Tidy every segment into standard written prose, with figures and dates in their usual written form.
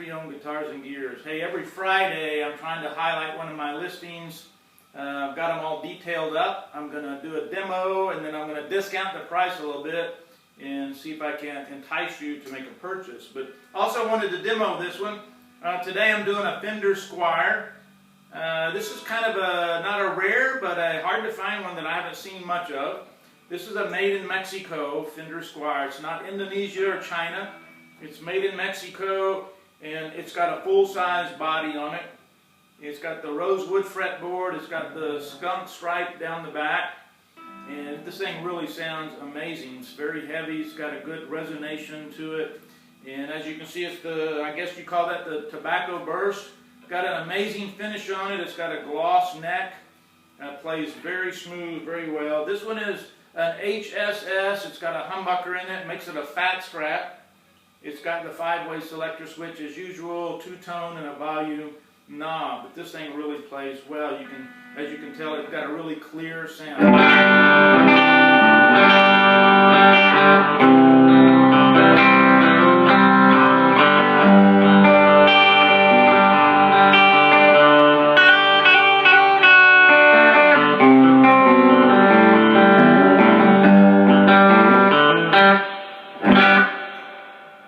Pre-Owned Guitars and Gears. Hey, every Friday I'm trying to highlight one of my listings. I've got them all detailed up. I'm going to do a demo, and then I'm going to discount the price a little bit and see if I can entice you to make a purchase. But also wanted to demo this one. Today I'm doing a Fender Squier. This is kind of not a rare, but a hard to find one that I haven't seen much of. This is a made in Mexico Fender Squier. It's not Indonesia or China. It's made in Mexico, and it's got a full-size body on it. It's got the rosewood fretboard. It's got the skunk stripe down the back. And this thing really sounds amazing. It's very heavy. It's got a good resonation to it. And as you can see, it's the, I guess you call that the tobacco burst. It's got an amazing finish on it. It's got a gloss neck. Plays very smooth, very well. This one is an HSS. It's got a humbucker in it. Makes it a fat scrap. It's got the 5-way selector switch as usual, 2-tone and a volume knob. But this thing really plays well. As you can tell, it's got a really clear sound.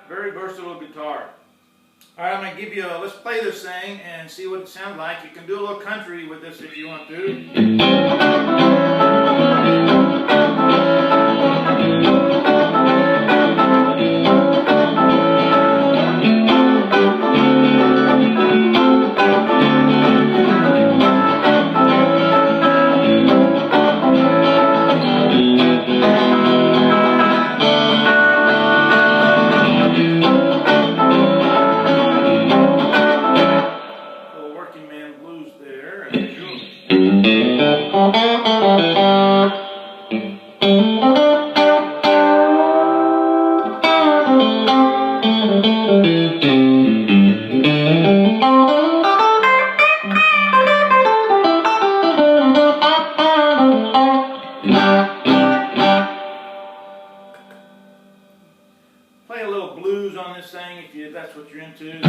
Very versatile guitar. Alright, I'm going to give you let's play this thing and see what it sounds like. You can do a little country with this if you want to. Play a little blues on this thing if that's what you're into.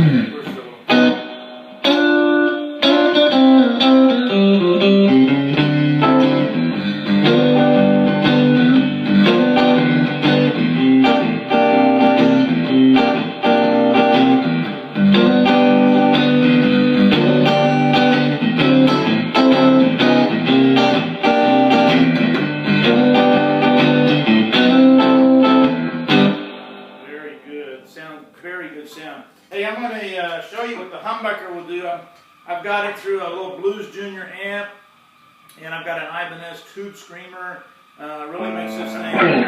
Very good sound. Hey, I'm going to show you what the humbucker will do. I've got it through a little Blues Junior amp, and I've got an Ibanez tube screamer. Really makes this thing.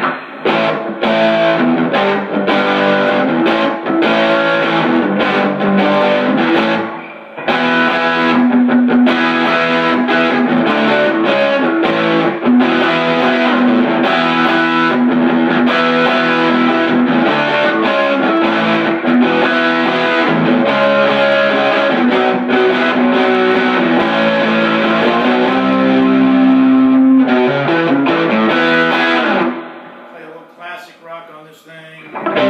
Rock on this thing. Very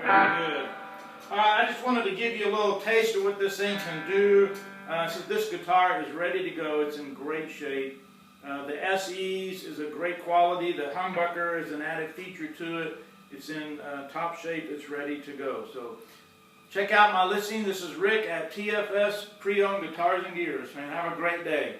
good. I just wanted to give you a little taste of what this thing can do. Since this guitar is ready to go, it's in great shape. The SEs is a great quality. The humbucker is an added feature to it. It's in top shape. It's ready to go. So check out my listing. This is Rick at TFS Pre-Owned Guitars and Gears. Man, have a great day.